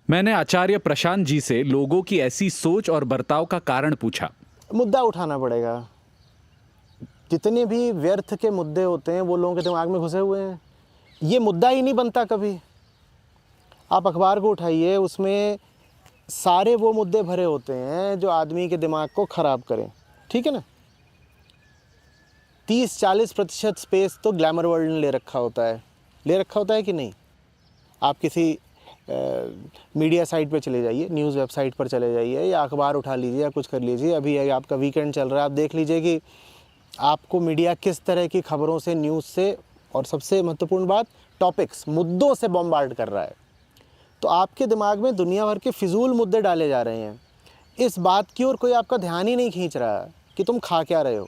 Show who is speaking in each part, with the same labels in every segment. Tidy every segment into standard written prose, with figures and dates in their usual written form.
Speaker 1: मैंने आचार्य प्रशांत जी से लोगों की ऐसी सोच और बर्ताव का कारण पूछा।
Speaker 2: मुद्दा उठाना पड़ेगा। जितने भी व्यर्थ के मुद्दे होते हैं वो लोगों के दिमाग में घुसे हुए हैं। ये मुद्दा ही नहीं बनता कभी। आप अखबार को उठाइए, उसमें सारे वो मुद्दे भरे होते हैं जो आदमी के दिमाग को ख़राब करें, ठीक है ना। 30-40% स्पेस तो ग्लैमर वर्ल्ड ने ले रखा होता है कि नहीं। आप किसी मीडिया साइट पे चले जाइए, न्यूज़ वेबसाइट पर चले जाइए, या अखबार उठा लीजिए या कुछ कर लीजिए। अभी आपका वीकेंड चल रहा है, आप देख लीजिए कि आपको मीडिया किस तरह की खबरों से, न्यूज़ से, और सबसे महत्वपूर्ण बात, टॉपिक्स, मुद्दों से बॉम्बार्ड कर रहा है। तो आपके दिमाग में दुनिया भर के फिजूल मुद्दे डाले जा रहे हैं। इस बात की ओर कोई आपका ध्यान ही नहीं खींच रहा कि तुम खा क्या रहे हो।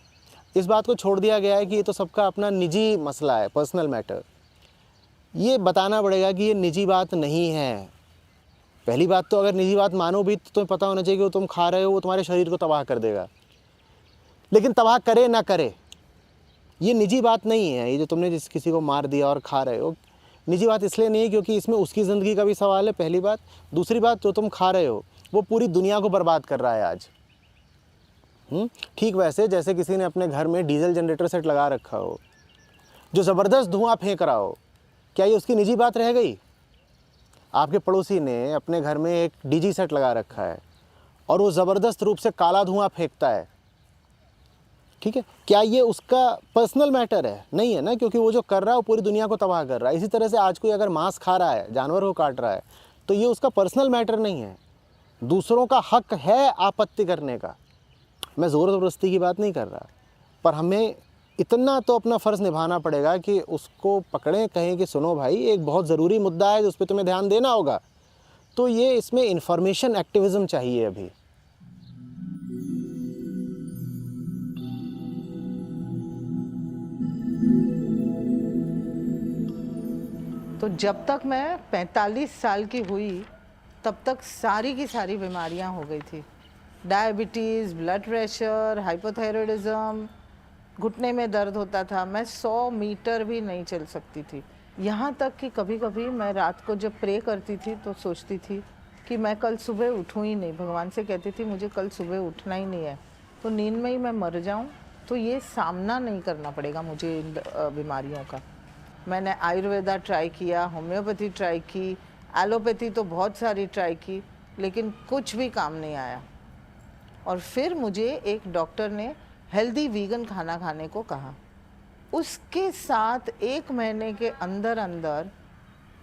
Speaker 2: इस बात को छोड़ दिया गया है कि ये तो सबका अपना निजी मसला है, पर्सनल मैटर। ये बताना पड़ेगा कि ये निजी बात नहीं है। पहली बात तो अगर निजी बात मानो भी तो तुम्हें पता होना चाहिए कि वो तुम खा रहे हो वो तुम्हारे शरीर को तबाह कर देगा। लेकिन तबाह करे ना करे, ये निजी बात नहीं है। ये जो तुमने जिस किसी को मार दिया और खा रहे हो, निजी बात इसलिए नहीं है क्योंकि इसमें उसकी ज़िंदगी का भी सवाल है, पहली बात। दूसरी बात, जो तुम खा रहे हो वो पूरी दुनिया को बर्बाद कर रहा है आज। ठीक वैसे जैसे किसी ने अपने घर में डीजल जनरेटर सेट लगा रखा हो जो ज़बरदस्त धुआं फेंक रहा हो, क्या ये उसकी निजी बात रह गई? आपके पड़ोसी ने अपने घर में एक डीजी सेट लगा रखा है और वो ज़बरदस्त रूप से काला धुआं फेंकता है, ठीक है, क्या ये उसका पर्सनल मैटर है? नहीं है ना, क्योंकि वो जो कर रहा है वो पूरी दुनिया को तबाह कर रहा है। इसी तरह से आज कोई अगर मांस खा रहा है, जानवर को काट रहा है, तो ये उसका पर्सनल मैटर नहीं है। दूसरों का हक है आपत्ति करने का। मैं ज़ोर ज़बरदस्ती की बात नहीं कर रहा, पर हमें इतना तो अपना फ़र्ज़ निभाना पड़ेगा कि उसको पकड़ें, कहें कि सुनो भाई, एक बहुत ज़रूरी मुद्दा है उस पर तुम्हें ध्यान देना होगा। तो ये इसमें इन्फॉर्मेशन एक्टिविज़म चाहिए अभी।
Speaker 3: तो जब तक मैं 45 साल की हुई तब तक सारी की सारी बीमारियां हो गई थी। डायबिटीज़, ब्लड प्रेशर, हाइपोथायरॉयडिज्म, घुटने में दर्द होता था। मैं 100 मीटर भी नहीं चल सकती थी। यहाँ तक कि कभी कभी मैं रात को जब प्रे करती थी तो सोचती थी कि मैं कल सुबह उठूँ ही नहीं। भगवान से कहती थी मुझे कल सुबह उठना ही नहीं है, तो नींद में ही मैं मर जाऊँ, तो ये सामना नहीं करना पड़ेगा मुझे इन बीमारियों का। मैंने आयुर्वेदा ट्राई किया, होम्योपैथी ट्राई की, एलोपैथी तो बहुत सारी ट्राई की, लेकिन कुछ भी काम नहीं आया। और फिर मुझे एक डॉक्टर ने हेल्दी वीगन खाना खाने को कहा। उसके साथ 1 महीने के अंदर अंदर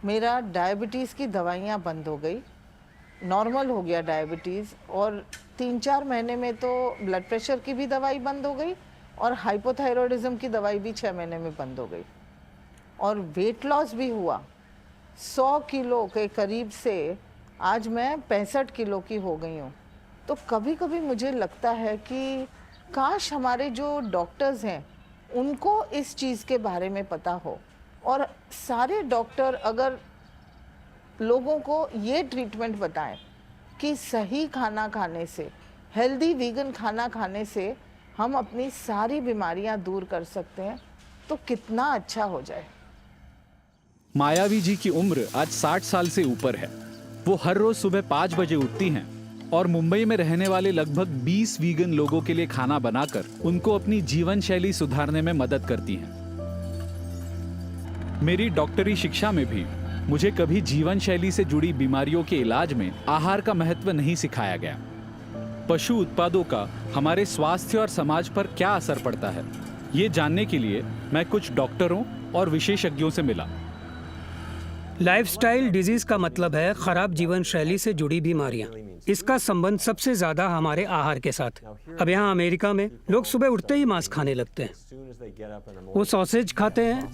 Speaker 3: मेरा डायबिटीज़ की दवाइयाँ बंद हो गई, नॉर्मल हो गया डायबिटीज़। और 3-4 महीने में तो ब्लड प्रेशर की भी दवाई बंद हो गई और हाइपोथायरॉयडिज्म की दवाई भी 6 महीने में बंद हो गई। और वेट लॉस भी हुआ। 100 किलो के करीब से आज मैं 65 किलो की हो गई हूँ। तो कभी कभी मुझे लगता है कि काश हमारे जो डॉक्टर्स हैं उनको इस चीज़ के बारे में पता हो, और सारे डॉक्टर अगर लोगों को ये ट्रीटमेंट बताएं कि सही खाना खाने से, हेल्दी वीगन खाना खाने से हम अपनी सारी बीमारियां दूर कर सकते हैं, तो कितना अच्छा हो जाए।
Speaker 1: मायावी जी की उम्र आज 60 साल से ऊपर है। वो हर रोज सुबह 5 बजे उठती हैं और मुंबई में रहने वाले लगभग 20 वीगन लोगों के लिए खाना बनाकर उनको अपनी जीवन शैली सुधारने में मदद करती हैं। मेरी डॉक्टरी शिक्षा में भी मुझे कभी जीवन शैली से जुड़ी बीमारियों के इलाज में आहार का महत्व नहीं सिखाया गया। पशु उत्पादों का हमारे स्वास्थ्य और समाज पर क्या असर पड़ता है, ये जानने के लिए मैं कुछ डॉक्टरों और विशेषज्ञों से मिला।
Speaker 4: लाइफस्टाइल डिजीज का मतलब है खराब जीवन शैली से जुड़ी बीमारियां। इसका संबंध सबसे ज्यादा हमारे आहार के साथ। अब यहाँ अमेरिका में लोग सुबह उठते ही मांस खाने लगते हैं। वो सॉसेज खाते हैं,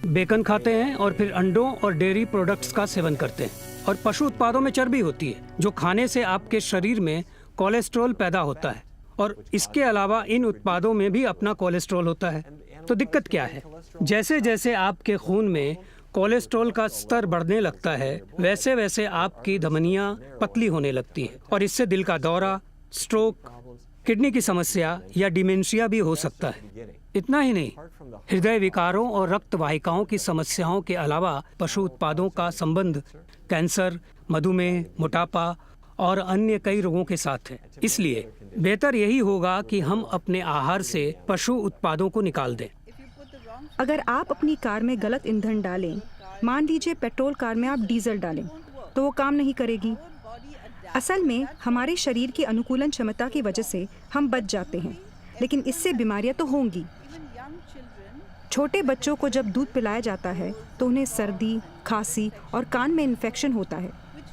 Speaker 4: बेकन खाते हैं और फिर अंडों और डेयरी प्रोडक्ट्स का सेवन करते हैं। और पशु उत्पादों में चर्बी होती है जो खाने से आपके शरीर में कोलेस्ट्रॉल पैदा होता है, और इसके अलावा इन उत्पादों में भी अपना कोलेस्ट्रॉल होता है। तो दिक्कत क्या है? जैसे जैसे आपके खून में कोलेस्ट्रॉल का स्तर बढ़ने लगता है वैसे वैसे आपकी धमनियां पतली होने लगती हैं, और इससे दिल का दौरा, स्ट्रोक, किडनी की समस्या या डिमेंशिया भी हो सकता है। इतना ही नहीं, हृदय विकारों और रक्त वाहिकाओं की समस्याओं के अलावा पशु उत्पादों का संबंध कैंसर, मधुमेह, मोटापा और अन्य कई रोगों के साथ है। इसलिए बेहतर यही होगा कि हम अपने आहार से पशु उत्पादों को निकाल दें।
Speaker 5: अगर आप अपनी कार में गलत ईंधन डालें, मान लीजिए पेट्रोल कार में आप डीजल डालें, तो वो काम नहीं करेगी। असल में हमारे शरीर की अनुकूलन क्षमता की वजह से हम बच जाते हैं, लेकिन इससे बीमारियां तो होंगी। छोटे बच्चों को जब दूध पिलाया जाता है तो उन्हें सर्दी, खांसी और कान में इन्फेक्शन होता है,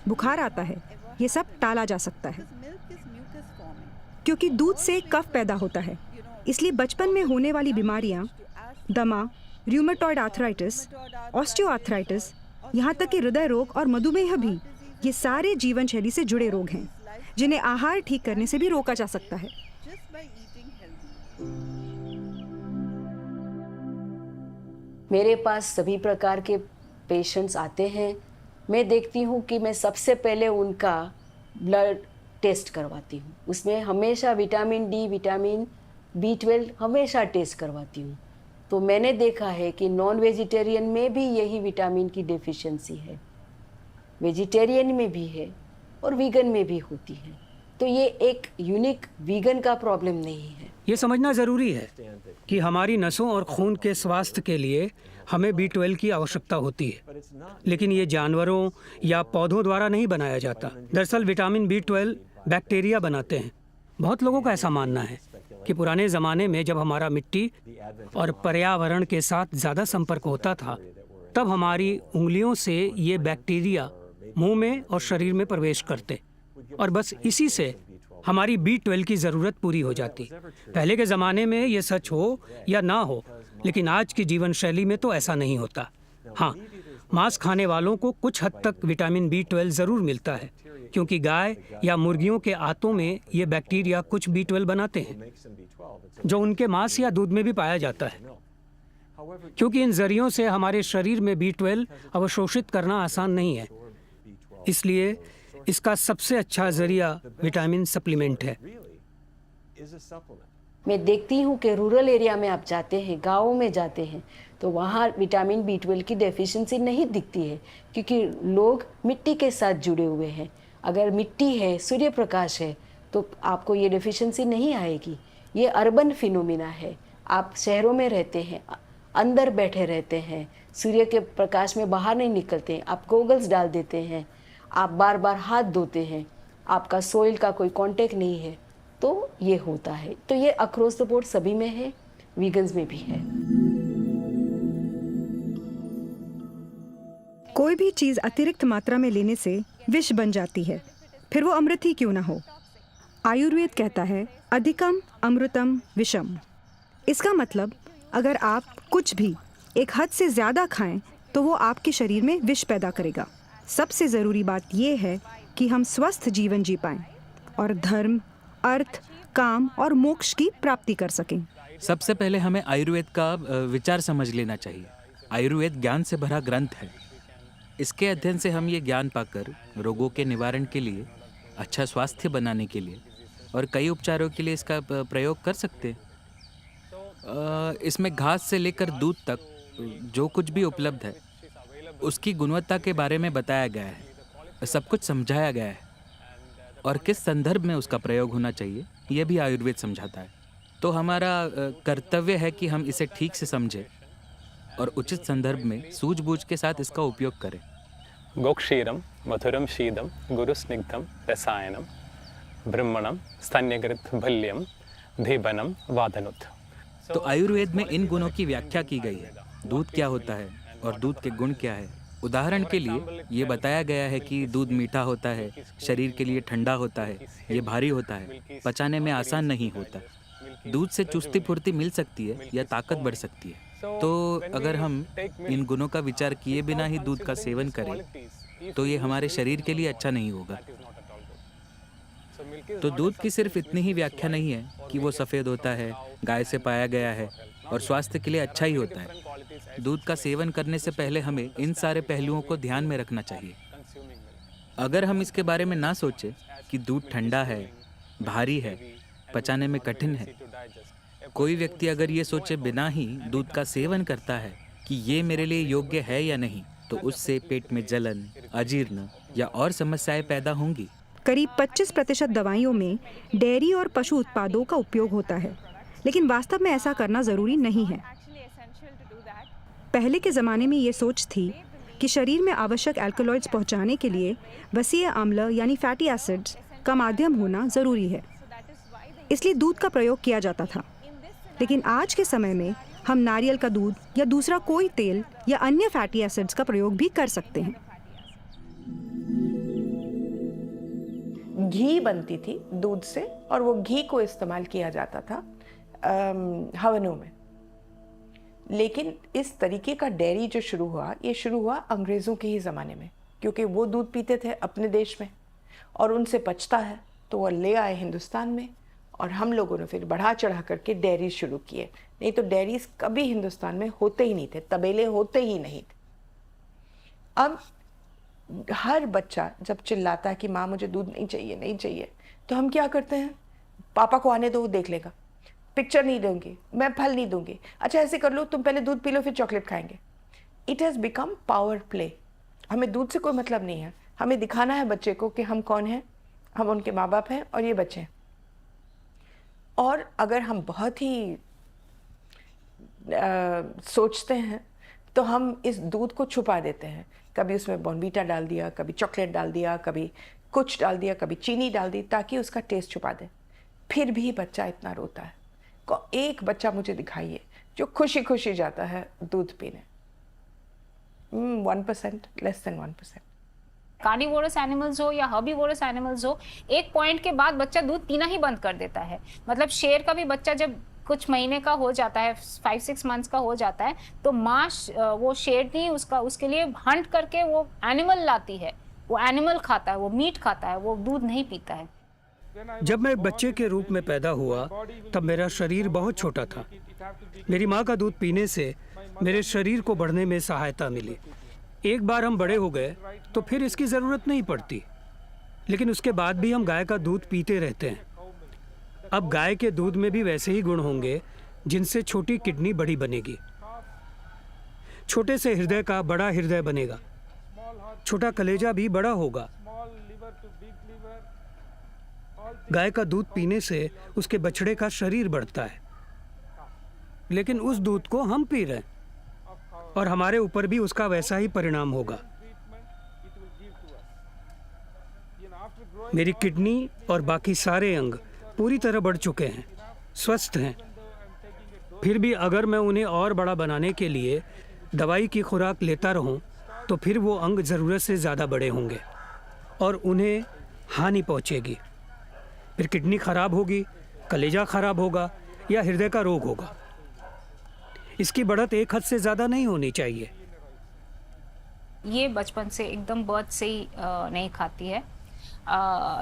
Speaker 5: बुखार आता है। ये सब टाला जा सकता है क्योंकि दूध से कफ पैदा होता है। इसलिए बचपन में होने वाली बीमारियां, दमा, रूमेटॉइड आर्थराइटिस, ऑस्टियोआर्थराइटिस, यहाँ तक कि हृदय रोग और मधुमेह भी, ये सारे जीवन शैली से जुड़े रोग हैं जिन्हें आहार ठीक करने से भी रोका जा सकता है।
Speaker 6: मेरे पास सभी प्रकार के पेशेंट्स आते हैं। मैं देखती हूँ कि मैं सबसे पहले उनका ब्लड टेस्ट करवाती हूँ। उसमें हमेशा विटामिन डी, विटामिन B12 हमेशा टेस्ट करवाती हूँ। तो मैंने देखा है कि नॉन वेजिटेरियन में भी यही विटामिन की डेफिशिएंसी है, वेजिटेरियन में भी है और वीगन में भी होती है। तो ये एक यूनिक वीगन का प्रॉब्लम नहीं है।
Speaker 4: ये समझना ज़रूरी है कि हमारी नसों और खून के स्वास्थ्य के लिए हमें B12 की आवश्यकता होती है, लेकिन ये जानवरों या पौधों द्वारा नहीं बनाया जाता। दरअसल विटामिन B12 बैक्टीरिया बनाते हैं। बहुत लोगों का ऐसा मानना है कि पुराने ज़माने में जब हमारा मिट्टी और पर्यावरण के साथ ज़्यादा संपर्क होता था, तब हमारी उंगलियों से ये बैक्टीरिया मुंह में और शरीर में प्रवेश करते और बस इसी से हमारी B12 की ज़रूरत पूरी हो जाती। पहले के ज़माने में ये सच हो या ना हो, लेकिन आज की जीवन शैली में तो ऐसा नहीं होता। हाँ, मांस खाने वालों को कुछ हद तक विटामिन B12 ज़रूर मिलता है, क्योंकि गाय या मुर्गियों के आंतों में ये बैक्टीरिया कुछ B12 बनाते हैं, जो उनके मांस या दूध में भी पाया जाता है। क्योंकि इन जरियों से हमारे शरीर में B12 अवशोषित करना आसान नहीं है, इसलिए इसका सबसे अच्छा जरिया विटामिन सप्लीमेंट है।
Speaker 6: मैं देखती हूँ कि रूरल एरिया में आप जाते हैं, गाँवों में जाते हैं, तो वहाँ विटामिन B12 की डेफिशिएंसी नहीं दिखती है, क्योंकि लोग मिट्टी के साथ जुड़े हुए हैं। अगर मिट्टी है, सूर्य प्रकाश है, तो आपको ये डेफिशिएंसी नहीं आएगी। ये अर्बन फिनोमिना है। आप शहरों में रहते हैं, अंदर बैठे रहते हैं, सूर्य के प्रकाश में बाहर नहीं निकलते हैं, आप गॉगल्स डाल देते हैं, आप बार बार हाथ धोते हैं, आपका सोइल का कोई कांटेक्ट नहीं है, तो ये होता है। तो ये अक्रॉस द बोर्ड सभी में है, वीगन्स में भी है।
Speaker 5: कोई भी चीज़ अतिरिक्त मात्रा में लेने से विष बन जाती है, फिर वो अमृत ही क्यों ना हो। आयुर्वेद कहता है अधिकम अमृतम विषम। इसका मतलब अगर आप कुछ भी एक हद से ज़्यादा खाएं तो वो आपके शरीर में विष पैदा करेगा। सबसे ज़रूरी बात यह है कि हम स्वस्थ जीवन जी पाएं और धर्म, अर्थ, काम और मोक्ष की प्राप्ति कर सकें।
Speaker 7: सबसे पहले हमें आयुर्वेद का विचार समझ लेना चाहिए। आयुर्वेद ज्ञान से भरा ग्रंथ है। इसके अध्ययन से हम ये ज्ञान पाकर रोगों के निवारण के लिए, अच्छा स्वास्थ्य बनाने के लिए और कई उपचारों के लिए इसका प्रयोग कर सकते हैं। इसमें घास से लेकर दूध तक जो कुछ भी उपलब्ध है उसकी गुणवत्ता के बारे में बताया गया है, सब कुछ समझाया गया है और किस संदर्भ में उसका प्रयोग होना चाहिए यह भी आयुर्वेद समझाता है। तो हमारा कर्तव्य है कि हम इसे ठीक से समझें और उचित संदर्भ में सूझबूझ के साथ इसका उपयोग करें।
Speaker 8: गोक्षीरम मधुरम शीदम गुरुस्निग्धम रसायनम ब्रह्मणम स्तन्यकृत भल्यम धीबनम वादनुत।
Speaker 7: तो आयुर्वेद में इन गुणों की व्याख्या की गई है। दूध क्या होता है और दूध के गुण क्या है। उदाहरण के लिए ये बताया गया है कि दूध मीठा होता है, शरीर के लिए ठंडा होता है, ये भारी होता है, पचाने में आसान नहीं होता। दूध से चुस्ती फुर्ती मिल सकती है या ताकत बढ़ सकती है। तो अगर हम इन गुणों का विचार किए बिना ही दूध का सेवन करें तो ये हमारे शरीर के लिए अच्छा नहीं होगा। तो दूध की सिर्फ इतनी ही व्याख्या नहीं है कि वो सफ़ेद होता है, गाय से पाया गया है और स्वास्थ्य के लिए अच्छा ही होता है। दूध का सेवन करने से पहले हमें इन सारे पहलुओं को ध्यान में रखना चाहिए। अगर हम इसके बारे में ना सोचें कि दूध ठंडा है, भारी है, पचाने में कठिन है, कोई व्यक्ति अगर ये सोचे बिना ही दूध का सेवन करता है कि ये मेरे लिए योग्य है या नहीं, तो उससे पेट में जलन, अजीर्ण या और समस्याएं पैदा होंगी।
Speaker 5: करीब 25% दवाइयों में डेयरी और पशु उत्पादों का उपयोग होता है, लेकिन वास्तव में ऐसा करना ज़रूरी नहीं है। पहले के ज़माने में ये सोच थी कि शरीर में आवश्यक एल्कलॉइड्स पहुंचाने के लिए वसीय अम्ल यानी फैटी एसिड्स का माध्यम होना ज़रूरी है, इसलिए दूध का प्रयोग किया जाता था। लेकिन आज के समय में हम नारियल का दूध या दूसरा कोई तेल या अन्य फैटी एसिड्स का प्रयोग भी कर सकते हैं।
Speaker 9: घी बनती थी दूध से और वो घी को इस्तेमाल किया जाता था हवनों में। लेकिन इस तरीके का डेयरी जो शुरू हुआ, ये शुरू हुआ अंग्रेज़ों के ही ज़माने में, क्योंकि वो दूध पीते थे अपने देश में और उनसे पचता है, तो वो ले आए हिंदुस्तान में और हम लोगों ने फिर बढ़ा चढ़ा करके डेयरी शुरू किए। नहीं तो डेयरीज कभी हिंदुस्तान में होते ही नहीं थे, तबेले होते ही नहीं थे। अब हर बच्चा जब चिल्लाता है कि माँ मुझे दूध नहीं चाहिए नहीं चाहिए, तो हम क्या करते हैं, पापा को आने दो, वो देख लेगा, पिक्चर नहीं दूंगी, मैं फल नहीं दूंगी, अच्छा ऐसे कर लो, तुम पहले दूध पी लो फिर चॉकलेट खाएंगे। It has become power play. हमें दूध से कोई मतलब नहीं है, हमें दिखाना है बच्चे को कि हम कौन हैं, हम उनके माँ बाप हैं और ये बच्चे हैं। और अगर हम बहुत ही सोचते हैं तो हम इस दूध को छुपा देते हैं। कभी उसमें बॉर्नवीटा डाल दिया, कभी चॉकलेट डाल दिया, कभी कुछ डाल दिया, कभी चीनी डाल दी, ताकि उसका टेस्ट छुपा दे। फिर भी बच्चा इतना रोता है। एक बच्चा मुझे दिखाइए जो खुशी खुशी जाता है दूध पीने। 1%, लेस देन 1%।
Speaker 10: कार्निवोरस एनिमल्स हो या हर्बीवोरस एनिमल्स हो, एक पॉइंट के बाद बच्चा दूध पीना ही बंद कर देता है। मतलब शेर का भी बच्चा जब कुछ महीने का हो जाता है, 5-6 मंथ्स का हो जाता है, तो माँ वो शेरनी उसके लिए हंट करके वो एनिमल लाती है, वो एनिमल खाता है, वो मीट खाता है, वो दूध नहीं पीता है।
Speaker 4: जब मैं एक बच्चे के रूप में पैदा हुआ तब मेरा शरीर बहुत छोटा था। मेरी माँ का दूध पीने से मेरे शरीर को बढ़ने में सहायता मिली। एक बार हम बड़े हो गए तो फिर इसकी ज़रूरत नहीं पड़ती, लेकिन उसके बाद भी हम गाय का दूध पीते रहते हैं। अब गाय के दूध में भी वैसे ही गुण होंगे जिनसे छोटी किडनी बड़ी बनेगी, छोटे से हृदय का बड़ा हृदय बनेगा, छोटा कलेजा भी बड़ा होगा। गाय का दूध पीने से उसके बछड़े का शरीर बढ़ता है, लेकिन उस दूध को हम पी रहे हैं और हमारे ऊपर भी उसका वैसा ही परिणाम होगा। मेरी किडनी और बाकी सारे अंग पूरी तरह बढ़ चुके हैं, स्वस्थ हैं। फिर भी अगर मैं उन्हें और बड़ा बनाने के लिए दवाई की खुराक लेता रहूं, तो फिर वो अंग ज़रूरत से ज़्यादा बड़े होंगे और उन्हें हानि पहुंचेगी। फिर किडनी खराब होगी, कलेजा खराब होगा या हृदय का रोग होगा। इसकी बढ़त एक हद से ज़्यादा नहीं होनी चाहिए।
Speaker 10: ये बचपन से एकदम बर्थ से ही नहीं खाती है।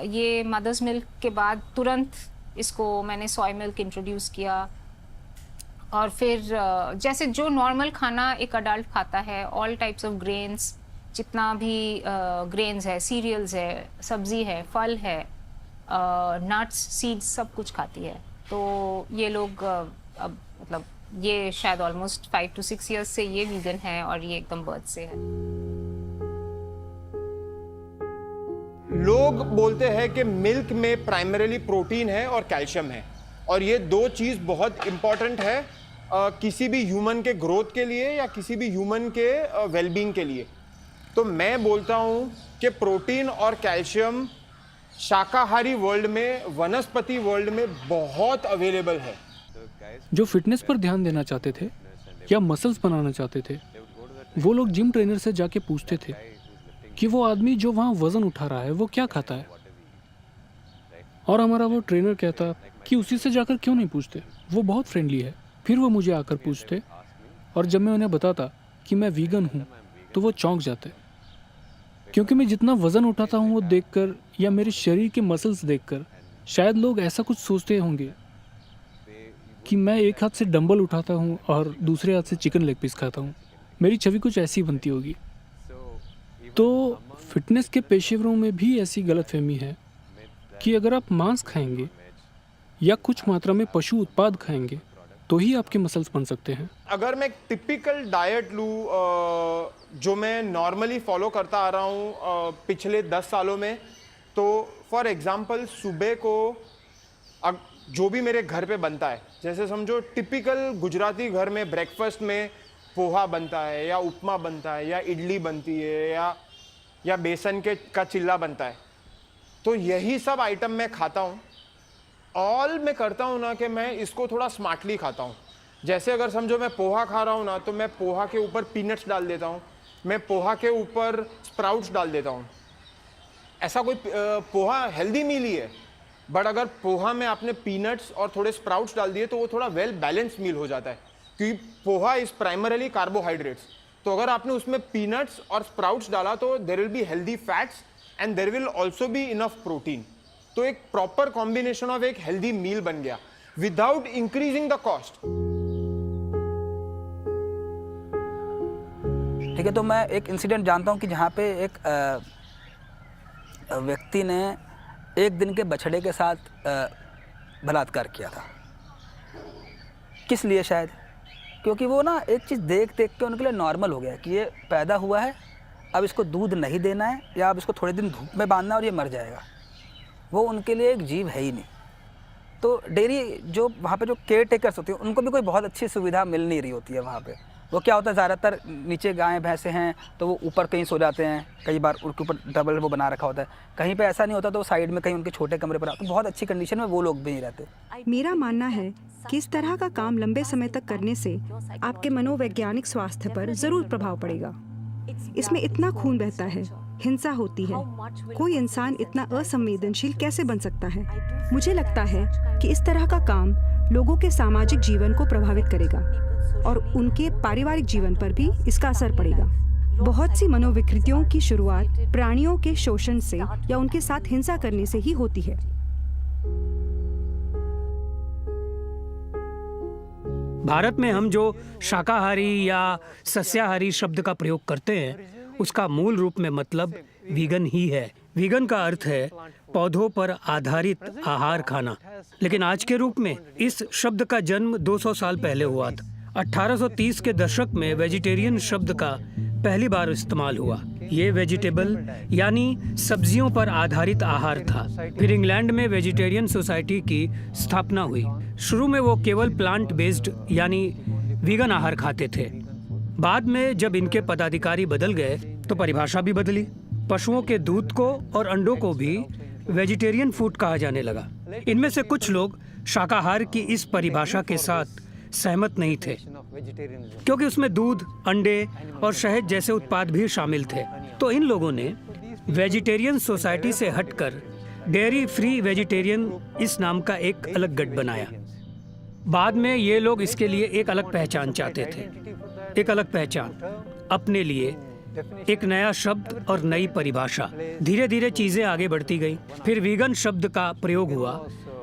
Speaker 10: ये मदर्स मिल्क के बाद तुरंत इसको मैंने सोया मिल्क इंट्रोड्यूस किया और फिर जैसे जो नॉर्मल खाना एक अडल्ट खाता है, ऑल टाइप्स ऑफ ग्रेन्स, जितना भी ग्रेन्स है, सीरियल्स है, सब्जी है, फल है, नट्स, सीड्स, सब कुछ खाती है। तो ये लोग अब मतलब ये शायद ऑलमोस्ट 5 to 6 years से ये वीगन है और ये एकदम बर्थ से है।
Speaker 11: लोग बोलते हैं कि मिल्क में प्राइमरीली प्रोटीन है और कैल्शियम है, और ये दो चीज़ बहुत इम्पॉर्टेंट है किसी भी ह्यूमन के ग्रोथ के लिए या किसी भी ह्यूमन के वेलबींग के लिए। तो मैं बोलता हूँ कि प्रोटीन और कैल्शियम शाकाहारी वर्ल्ड में, वनस्पति वर्ल्ड में बहुत अवेलेबल है।
Speaker 12: जो फिटनेस पर ध्यान देना चाहते थे या मसल्स बनाना चाहते थे, वो लोग जिम ट्रेनर से जाके पूछते थे कि वो आदमी जो वहाँ वज़न उठा रहा है वो क्या खाता है, और हमारा वो ट्रेनर कहता कि उसी से जाकर क्यों नहीं पूछते, वो बहुत फ्रेंडली है। फिर वो मुझे आकर पूछते और जब मैं उन्हें बताता कि मैं वीगन हूँ तो वो चौंक जाते, क्योंकि मैं जितना वज़न उठाता हूँ वो देखकर या मेरे शरीर के मसल्स देखकर शायद लोग ऐसा कुछ सोचते होंगे कि मैं एक हाथ से डंबल उठाता हूँ और दूसरे हाथ से चिकन लेग पीस खाता हूँ। मेरी छवि कुछ ऐसी बनती होगी। तो फिटनेस के पेशेवरों में भी ऐसी गलतफहमी है कि अगर आप मांस खाएंगे या कुछ मात्रा में पशु उत्पाद खाएंगे तो ही आपके मसल्स बन सकते हैं।
Speaker 11: अगर मैं टिपिकल डाइट लूँ जो मैं नॉर्मली फॉलो करता आ रहा हूँ पिछले 10 सालों में, तो फॉर एग्जांपल सुबह को जो भी मेरे घर पे बनता है, जैसे समझो टिपिकल गुजराती घर में ब्रेकफास्ट में पोहा बनता है या उपमा बनता है या इडली बनती है या बेसन का चिल्ला बनता है, तो यही सब आइटम मैं खाता हूँ। ऑल मैं करता हूँ ना कि मैं इसको थोड़ा स्मार्टली खाता हूँ। जैसे अगर समझो मैं पोहा खा रहा हूँ ना, तो मैं पोहा के ऊपर पीनट्स डाल देता हूँ, मैं पोहा के ऊपर स्प्राउट्स डाल देता हूँ। ऐसा कोई पोहा हेल्दी मील ही है, बट अगर पोहा में आपने पीनट्स और थोड़े स्प्राउट्स डाल दिए तो वो थोड़ा वेल बैलेंस मील हो जाता है, क्योंकि पोहा इज प्राइमरीली कार्बोहाइड्रेट्स। तो अगर आपने उसमें पीनट्स और स्प्राउट्स डाला तो there will be healthy fats and there will also be enough protein. तो एक प्रॉपर कॉम्बिनेशन ऑफ एक हेल्दी मील बन गया विदाउट इंक्रीजिंग द कॉस्ट।
Speaker 13: ठीक है, तो मैं एक इंसिडेंट जानता हूँ कि जहाँ पे एक व्यक्ति ने एक दिन के बछड़े के साथ बलात्कार किया था। किस लिए? शायद क्योंकि वो ना एक चीज़ देख के उनके लिए नॉर्मल हो गया कि ये पैदा हुआ है, अब इसको दूध नहीं देना है या अब इसको थोड़े दिन धूप में बांधना है और ये मर जाएगा। वो उनके लिए एक जीव है ही नहीं। तो डेयरी जो वहाँ पे जो केयर टेकर्स होती हैं उनको भी कोई बहुत अच्छी सुविधा मिल नहीं रही होती है वहाँ पे। वो क्या होता है, ज़्यादातर नीचे गायें भैंसे हैं तो वो ऊपर कहीं सो जाते हैं, कई बार उनके ऊपर डबल वो बना रखा होता है, कहीं पे ऐसा नहीं होता तो साइड में कहीं उनके छोटे कमरे पर, तो बहुत अच्छी कंडीशन में वो लोग भी नहीं रहते।
Speaker 5: मेरा मानना है कि इस तरह का काम लंबे समय तक करने से आपके मनोवैज्ञानिक स्वास्थ्य पर ज़रूर प्रभाव पड़ेगा। इसमें इतना खून बहता है, हिंसा होती है, कोई इंसान इतना असंवेदनशील कैसे बन सकता है? मुझे लगता है कि इस तरह का काम लोगों के सामाजिक जीवन को प्रभावित करेगा और उनके पारिवारिक जीवन पर भी इसका असर पड़ेगा। बहुत सी मनोविकृतियों की शुरुआत प्राणियों के शोषण से या उनके साथ हिंसा करने से ही होती है।
Speaker 4: भारत में हम जो शाकाहारी या सस्याहारी शब्द का प्रयोग करते हैं उसका मूल रूप में मतलब वीगन ही है। वीगन का अर्थ है पौधों पर आधारित आहार खाना, लेकिन आज के रूप में इस शब्द का जन्म 200 साल पहले हुआ था। 1830 के दशक में वेजिटेरियन शब्द का पहली बार इस्तेमाल हुआ। ये वेजिटेबल यानी सब्जियों पर आधारित आहार था। फिर इंग्लैंड में वेजिटेरियन सोसाइटी की स्थापना हुई। शुरू में वो केवल प्लांट बेस्ड यानी वीगन आहार खाते थे। बाद में जब इनके पदाधिकारी बदल गए तो परिभाषा भी बदली। पशुओं के दूध को और अंडों को भी वेजिटेरियन फूड कहा जाने लगा। इनमें से कुछ लोग शाकाहार की इस परिभाषा के साथ सहमत नहीं थे, क्योंकि उसमें दूध, अंडे और शहद जैसे उत्पाद भी शामिल थे। तो इन लोगों ने वेजिटेरियन सोसाइटी से हटकर डेयरी फ्री वेजिटेरियन इस नाम का एक अलग गठ बनाया। बाद में ये लोग इसके लिए एक अलग पहचान चाहते थे, एक अलग पहचान अपने लिए, एक नया शब्द और नई परिभाषा। धीरे धीरे चीजें आगे बढ़ती गई। फिर वीगन शब्द का प्रयोग हुआ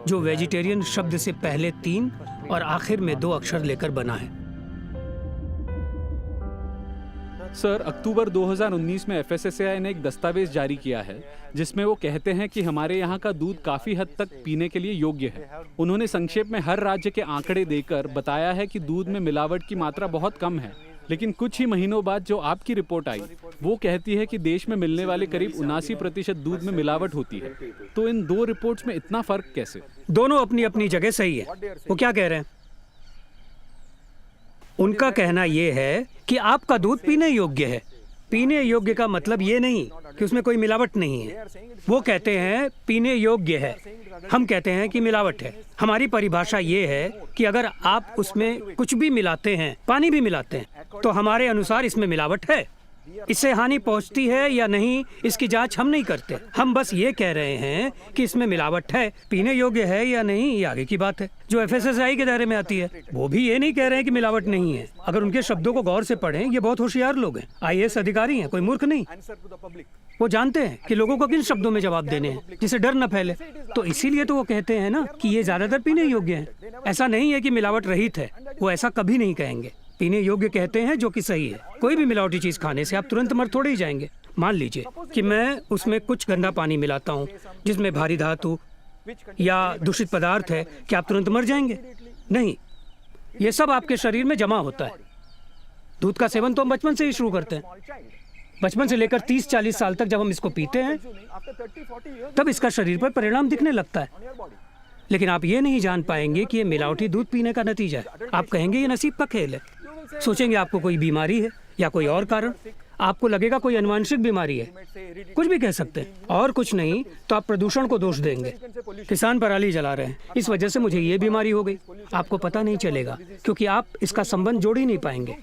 Speaker 4: जो वेजिटेरियन शब्द से पहले 3 और आखिर में 2 अक्षर लेकर बना है।
Speaker 1: सर, अक्टूबर 2019 में FSSAI ने एक दस्तावेज जारी किया है जिसमें वो कहते हैं कि हमारे यहाँ का दूध काफ़ी हद तक पीने के लिए योग्य है। उन्होंने संक्षेप में हर राज्य के आंकड़े देकर बताया है कि दूध में मिलावट की मात्रा बहुत कम है, लेकिन कुछ ही महीनों बाद जो आपकी रिपोर्ट आई वो कहती है कि देश में मिलने वाले करीब 79% दूध में मिलावट होती है। तो इन 2 रिपोर्ट्स में इतना फर्क कैसे?
Speaker 4: दोनों अपनी अपनी जगह सही है। वो क्या कह रहे हैं? उनका कहना ये है कि आपका दूध पीने योग्य है। पीने योग्य का मतलब ये नहीं कि उसमें कोई मिलावट नहीं है। वो कहते हैं पीने योग्य है, हम कहते हैं कि मिलावट है। हमारी परिभाषा ये है कि अगर आप उसमें कुछ भी मिलाते हैं, पानी भी मिलाते हैं, तो हमारे अनुसार इसमें मिलावट है। इससे हानि पहुंचती है या नहीं इसकी जांच हम नहीं करते। हम बस ये कह रहे हैं कि इसमें मिलावट है, पीने योग्य है या नहीं ये आगे की बात है जो FSSAI के दायरे में आती है। वो भी ये नहीं कह रहे हैं कि मिलावट नहीं है। अगर उनके शब्दों को गौर से पढ़ें, ये बहुत होशियार लोग हैं, IAS अधिकारी हैं, कोई मूर्ख नहीं। वो जानते हैं कि लोगों को किन शब्दों में जवाब देने हैं जिससे डर न फैले। तो इसीलिए तो वो कहते हैं ना कि ये ज्यादातर पीने योग्य है। ऐसा नहीं है कि मिलावट रहित है, वो ऐसा कभी नहीं कहेंगे। पीने योग्य कहते हैं जो कि सही है। कोई भी मिलावटी चीज खाने से आप तुरंत मर थोड़े ही जाएंगे। मान लीजिए कि मैं उसमें कुछ गंदा पानी मिलाता हूँ जिसमें भारी धातु या दूषित पदार्थ है, क्या आप तुरंत मर जाएंगे? नहीं। ये सब आपके शरीर में जमा होता है। दूध का सेवन तो हम बचपन से ही शुरू करते हैं। बचपन से लेकर 30-40 साल तक जब हम इसको पीते हैं तब इसका शरीर पर परिणाम दिखने लगता है। लेकिन आप ये नहीं जान पाएंगे कि ये मिलावटी दूध पीने का नतीजा है। आप कहेंगे ये नसीब का खेल है। सोचेंगे आपको कोई बीमारी है या कोई और कारण। आपको लगेगा कोई अनुवांशिक बीमारी है, कुछ भी कह सकते हैं। और कुछ नहीं तो आप प्रदूषण को दोष देंगे। किसान पराली जला रहे हैं, इस वजह से मुझे ये बीमारी हो गई। आपको पता नहीं चलेगा क्योंकि आप इसका संबंध जोड़ ही नहीं पाएंगे।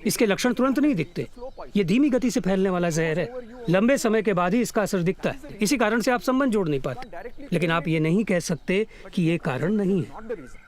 Speaker 4: इसके लक्षण तुरंत नहीं दिखते। ये धीमी गति से फैलने वाला जहर है। लंबे समय के बाद ही इसका असर दिखता है। इसी कारण से आप संबंध जोड़ नहीं पाते। लेकिन आप ये नहीं कह सकते कि ये कारण नहीं है।